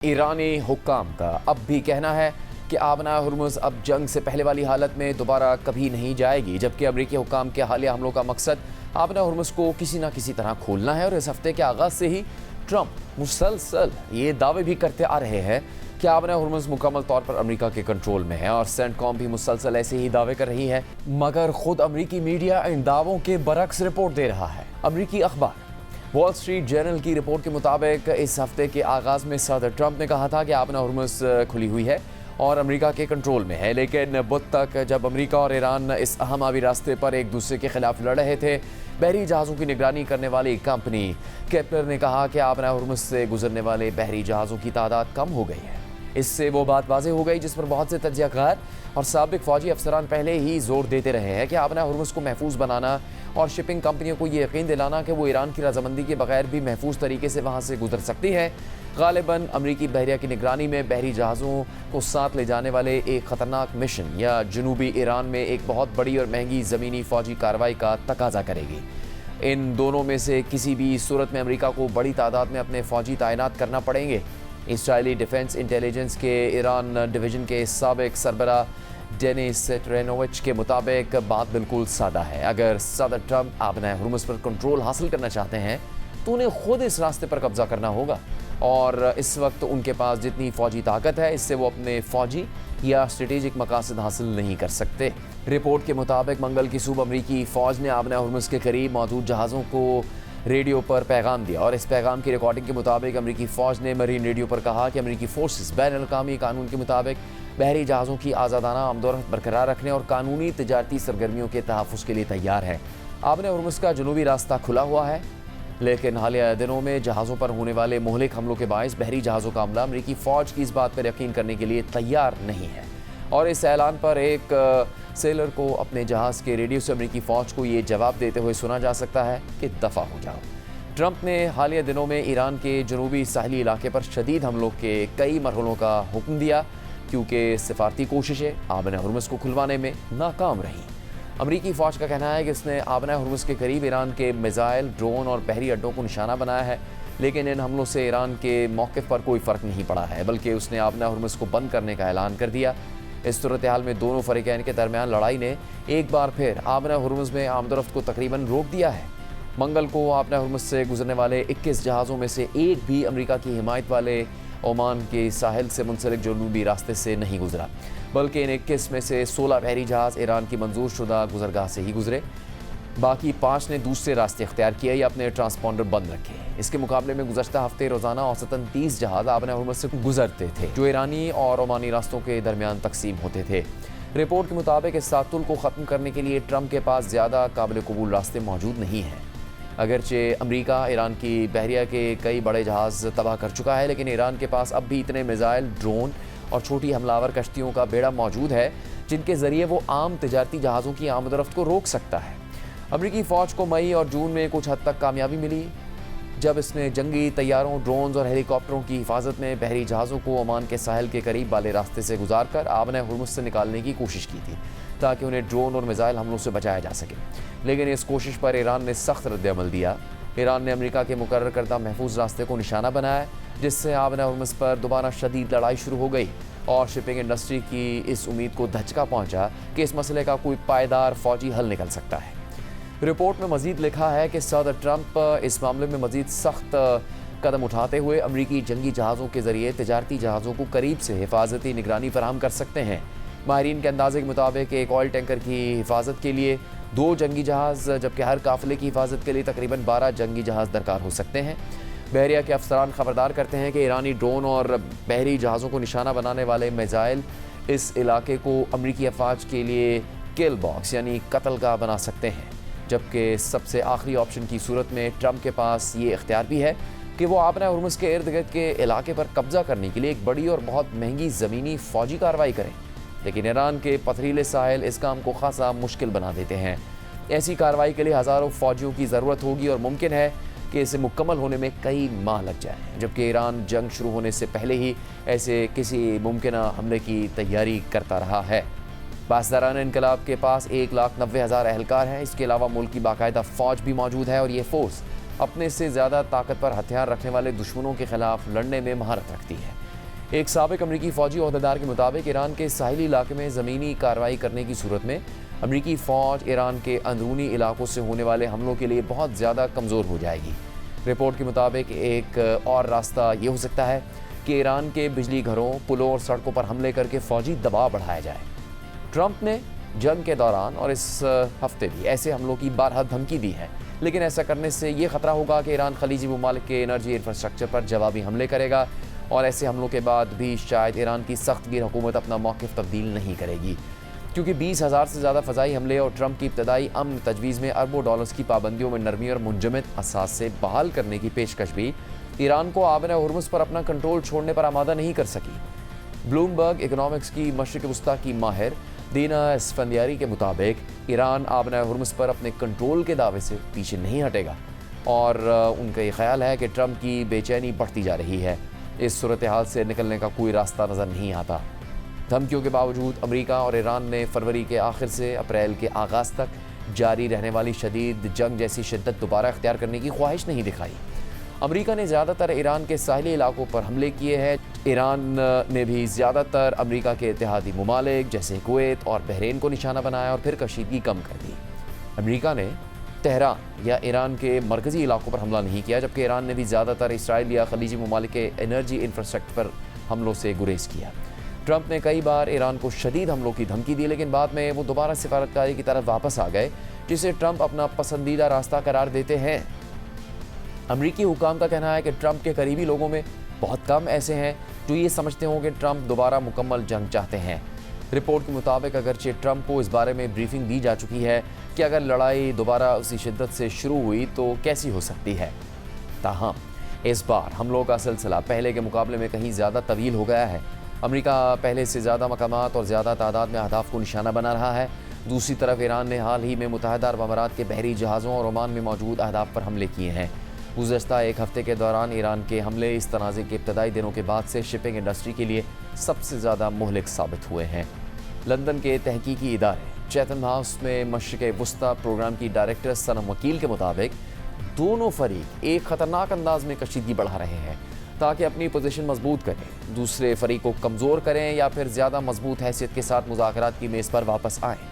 ईरानी हुक्काम का अब भी कहना है कि आबना हुर्मुज़ अब जंग से पहले वाली हालत में दोबारा कभी नहीं जाएगी, जबकि अमरीकी हुक्काम के हालिया हमलों का मकसद आबना हुर्मुज़ को किसी न किसी तरह खोलना है। और इस हफ्ते के आगाज़ से ही ट्रंप मुसलसल ये दावे भी करते आ रहे हैं कि आबना हुर्मुज़ मुकम्मल तौर पर अमेरिका के कंट्रोल में है, और सेंटकॉम भी मुसलसल ऐसे ही दावे कर रही है। मगर खुद अमरीकी मीडिया इन दावों के बरक्स रिपोर्ट दे रहा है। अमरीकी अखबार वॉल स्ट्रीट जर्नल की रिपोर्ट के मुताबिक इस हफ्ते के आगाज़ में सदर ट्रंप ने कहा था कि आबना हुर्मुज़ खुली हुई है और अमेरिका के कंट्रोल में है, लेकिन बुध तक जब अमेरिका और ईरान इस अहम आबी रास्ते पर एक दूसरे के खिलाफ लड़ रहे थे, बहरी जहाज़ों की निगरानी करने वाली कंपनी केपलर ने कहा कि आबना हुर्मुज़ से गुजरने वाले बहरी जहाज़ों की तादाद कम हो गई है। इससे वो बात वाज़ेह हो गई जिस पर बहुत से तज्ज़ियाकार और साबिक फ़ौजी अफसरान पहले ही जोर देते रहे हैं कि आबना हुर्मुज़ को महफूज बनाना और शिपिंग कंपनियों को ये यकीन दिलाना कि वो ईरान की रजामंदी के बगैर भी महफूज तरीके से वहाँ से गुजर सकती है, गालिबन अमरीकी बहरिया की निगरानी में बहरी जहाज़ों को साथ ले जाने वाले एक ख़तरनाक मिशन या जनूबी ईरान में एक बहुत बड़ी और महंगी ज़मीनी फ़ौजी कार्रवाई का तकाजा करेगी। इन दोनों में से किसी भी सूरत में अमेरिका को बड़ी तादाद में अपने फ़ौजी तैनात करना पड़ेंगे। इसराइली डिफेंस इंटेलिजेंस के ईरान डिवीज़न के साबिक सरबरा डेनिस ट्रेनोविच के मुताबिक बात बिल्कुल सादा है। अगर सदर ट्रंप आबना हुर्मुज़ पर कंट्रोल हासिल करना चाहते हैं तो उन्हें खुद इस रास्ते पर कब्जा करना होगा, और इस वक्त उनके पास जितनी फ़ौजी ताकत है इससे वो अपने फ़ौजी या स्ट्रेटेजिक मकासद हासिल नहीं कर सकते। रिपोर्ट के मुताबिक मंगल की सुबह अमरीकी फ़ौज ने आबना हुर्मुज़ के करीब मौजूद जहाज़ों को रेडियो पर पैगाम दिया, और इस पैगाम की रिकॉर्डिंग के मुताबिक अमरीकी फ़ौज ने मरीन रेडियो पर कहा कि अमरीकी फोर्सेस बैनुल-अक़वामी कानून के मुताबिक बहरी जहाज़ों की आज़ादाना आमदोरफ्त बरकरार रखने और कानूनी तिजारती सरगर्मियों के तहफ़्फ़ुज़ के लिए तैयार है। आबना हुर्मुज़ का जनूबी रास्ता खुला हुआ है, लेकिन हालिया दिनों में जहाज़ों पर होने वाले मुहलिक हमलों के बायस बहरी जहाज़ों का अमला अमरीकी फ़ौज की इस बात पर यकीन करने के लिए तैयार नहीं है, और इस ऐलान पर एक सेलर को अपने जहाज़ के रेडियो से अमरीकी फ़ौज को ये जवाब देते हुए सुना जा सकता है कि दफ़ा हो जाओ। ट्रंप ने हालिया दिनों में ईरान के जनूबी साहली इलाके पर शदीद हमलों के कई मरहलों का हुक्म दिया, क्योंकि सिफारती कोशिशें आबना हुर्मुज़ को खुलवाने में नाकाम रहीं। अमरीकी फ़ौज का कहना है कि इसने आबना हुर्मुज़ के करीब ईरान के मिज़ाइल, ड्रोन और बहरी अड्डों को निशाना बनाया है, लेकिन इन हमलों से ईरान के मौक़िफ़ पर कोई फ़र्क नहीं पड़ा है, बल्कि उसने आबना हुर्मुज़ को बंद करने का ऐलान कर दिया। इस सूरत हाल में दोनों फ़रीक़ैन के दरमियान लड़ाई ने एक बार फिर आबना हुर्मुज़ में आमदोरफ्त को तकरीबन रोक दिया है। मंगल को आबना हुर्मुज़ से गुजरने वाले 21 जहाज़ों में से एक भी अमेरिका की हिमायत वाले ओमान के साहिल से मुंसलिक जनूबी रास्ते से नहीं गुजरा, बल्कि इन 21 में से 16 बहरी जहाज़ ईरान की मंजूर शुदा गुजरगाह से ही गुजरे। बाकी 5 ने दूसरे रास्ते इख्तियार किए या अपने ट्रांसपॉन्डर बंद रखे। इसके मुकाबले में गुज़श्ता हफ्ते रोज़ाना औसतन 30 जहाज़ आबना हुर्मुज़ से गुजरते थे, जो ईरानी और ओमानी रास्तों के दरमियान तकसीम होते थे। रिपोर्ट के मुताबिक इस तातुल को ख़त्म करने के लिए ट्रंप के पास ज़्यादा काबिल कबूल रास्ते मौजूद नहीं हैं। अगरचे अमेरिका ईरान की बहरिया के कई बड़े जहाज़ तबाह कर चुका है, लेकिन ईरान के पास अब भी इतने मिज़ाइल, ड्रोन और छोटी हमलावर कश्तियों का बेड़ा मौजूद है जिनके ज़रिए वो आम तिजारती जहाज़ों की आमदोरफ्त को रोक सकता है। अमरीकी फ़ौज को मई और जून में कुछ हद तक कामयाबी मिली, जब इसने जंगी तैयारों, ड्रोन्स और हेलीकॉप्टरों की हिफाजत में बहरी जहाज़ों को ओमान के साहिल के करीब वाले रास्ते से गुजार कर आबना हुर्मुज़ से निकालने की कोशिश की थी, ताकि उन्हें ड्रोन और मिज़ाइल हमलों से बचाया जा सके। लेकिन इस कोशिश पर ईरान ने सख्त रद्द-ए-अमल दिया। ईरान ने अमेरिका के मुकर्रर करदा महफूज रास्ते को निशाना बनाया, जिससे आबना हुर्मुज़ पर दोबारा शदीद लड़ाई शुरू हो गई, और शिपिंग इंडस्ट्री की इस उम्मीद को धचका पहुँचा कि इस मसले का कोई पायदार फ़ौजी हल निकल सकता है। रिपोर्ट में मज़ीद लिखा है कि सदर ट्रंप इस मामले में मज़ीद सख्त कदम उठाते हुए अमरीकी जंगी जहाज़ों के ज़रिए तिजारती जहाज़ों को करीब से हिफाजती निगरानी फराहम कर सकते हैं। माहिरीन के अंदाजे के मुताबिक एक ऑयल टैंकर की हिफाजत के लिए 2 जंगी जहाज़, जबकि हर काफ़िले की हिफाजत के लिए तकरीबन 12 जंगी जहाज़ दरकार हो सकते हैं। बहरिया के अफसरान खबरदार करते हैं कि ईरानी ड्रोन और बहरी जहाज़ों को निशाना बनाने वाले मिज़ाइल इस इलाके को अमरीकी अफवाज के लिए किल बॉक्स यानी कत्लगाह बना सकते हैं, जबकि सबसे आखिरी ऑप्शन की सूरत में ट्रंप के पास ये इख्तियार भी है कि वो आबना हुर्मुज़ के इर्द गिर्द के इलाके पर कब्जा करने के लिए एक बड़ी और बहुत महंगी ज़मीनी फ़ौजी कार्रवाई करें, लेकिन ईरान के पथरीले साहिल इस काम को खासा मुश्किल बना देते हैं। ऐसी कार्रवाई के लिए हज़ारों फ़ौजियों की ज़रूरत होगी, और मुमकिन है कि इसे मुकम्मल होने में कई माह लग जाए, जबकि ईरान जंग शुरू होने से पहले ही ऐसे किसी मुमकिना हमले की तैयारी करता रहा है। पासदारान इनकलाब के पास 1,90,000 एहलकार हैं। इसके अलावा मुल्क की बाकायदा फ़ौज भी मौजूद है, और ये फ़ोर्स अपने से ज़्यादा ताकतवर हथियार रखने वाले दुश्मनों के खिलाफ लड़ने में महारत रखती है। ایک سابق امریکی فوجی عہدیدار کے مطابق ایران کے ساحلی علاقے میں زمینی کارروائی کرنے کی صورت میں امریکی فوج ایران کے اندرونی علاقوں سے ہونے والے حملوں کے لیے بہت زیادہ کمزور ہو جائے گی۔ رپورٹ کے مطابق ایک اور راستہ یہ ہو سکتا ہے کہ ایران کے بجلی گھروں، پلوں اور سڑکوں پر حملے کر کے فوجی دباؤ بڑھایا جائے۔ ٹرمپ نے جنگ کے دوران اور اس ہفتے بھی ایسے حملوں کی بارہا دھمکی دی ہے، لیکن ایسا کرنے سے یہ خطرہ ہوگا کہ ایران خلیجی ممالک کے انرجی انفراسٹرکچر پر جوابی حملے کرے گا، اور ایسے حملوں کے بعد بھی شاید ایران کی سخت گیر حکومت اپنا موقف تبدیل نہیں کرے گی، کیونکہ 20,000 سے زیادہ فضائی حملے اور ٹرمپ کی ابتدائی امن تجویز میں اربوں ڈالرز کی پابندیوں میں نرمی اور منجمد اثاث سے بحال کرنے کی پیشکش بھی ایران کو آبِ ہرمز پر اپنا کنٹرول چھوڑنے پر آمادہ نہیں کر سکی۔ بلومبرگ اکنامکس کی مشرق وسطیٰ کی ماہر دینا اسفندیاری کے مطابق ایران آبِ ہرمز پر اپنے کنٹرول کے دعوے سے پیچھے نہیں ہٹے گا، اور ان کا یہ خیال ہے کہ ٹرمپ کی بے چینی بڑھتی جا رہی ہے۔ اس صورتحال سے نکلنے کا کوئی راستہ نظر نہیں آتا۔ دھمکیوں کے باوجود امریکہ اور ایران نے فروری کے آخر سے اپریل کے آغاز تک جاری رہنے والی شدید جنگ جیسی شدت دوبارہ اختیار کرنے کی خواہش نہیں دکھائی۔ امریکہ نے زیادہ تر ایران کے ساحلی علاقوں پر حملے کیے ہیں۔ ایران نے بھی زیادہ تر امریکہ کے اتحادی ممالک جیسے کویت اور بحرین کو نشانہ بنایا اور پھر کشیدگی کم کر دی۔ امریکہ نے تہران یا ایران کے مرکزی علاقوں پر حملہ نہیں کیا، جبکہ ایران نے بھی زیادہ تر اسرائیل یا خلیجی ممالک کے انرجی انفراسٹرکچر پر حملوں سے گریز کیا۔ ٹرمپ نے کئی بار ایران کو شدید حملوں کی دھمکی دی، لیکن بعد میں وہ دوبارہ سفارتکاری کی طرف واپس آ گئے، جسے ٹرمپ اپنا پسندیدہ راستہ قرار دیتے ہیں۔ امریکی حکام کا کہنا ہے کہ ٹرمپ کے قریبی لوگوں میں بہت کم ایسے ہیں جو یہ سمجھتے ہوں کہ ٹرمپ دوبارہ مکمل جنگ چاہتے ہیں۔ رپورٹ کے مطابق اگرچہ ٹرمپ کو اس بارے میں بریفنگ دی جا چکی ہے کہ اگر لڑائی دوبارہ اسی شدت سے شروع ہوئی تو کیسی ہو سکتی ہے، تاہم اس بار حملوں کا سلسلہ پہلے کے مقابلے میں کہیں زیادہ طویل ہو گیا ہے۔ امریکہ پہلے سے زیادہ مقامات اور زیادہ تعداد میں اہداف کو نشانہ بنا رہا ہے۔ دوسری طرف ایران نے حال ہی میں متحدہ عرب امارات کے بحری جہازوں اور عمان میں موجود اہداف پر حملے کیے ہیں۔ گزشتہ ایک ہفتے کے دوران ایران کے حملے اس تنازع کے ابتدائی دنوں کے بعد سے شپنگ انڈسٹری کے لیے سب سے زیادہ مہلک ثابت ہوئے ہیں۔ لندن کے تحقیقی ادارے چیتھم ہاؤس میں مشرق وسطیٰ پروگرام کی ڈائریکٹر صنم وکیل کے مطابق دونوں فریق ایک خطرناک انداز میں کشیدگی بڑھا رہے ہیں تاکہ اپنی پوزیشن مضبوط کریں، دوسرے فریق کو کمزور کریں یا پھر زیادہ مضبوط حیثیت کے ساتھ مذاکرات کی میز پر واپس آئیں۔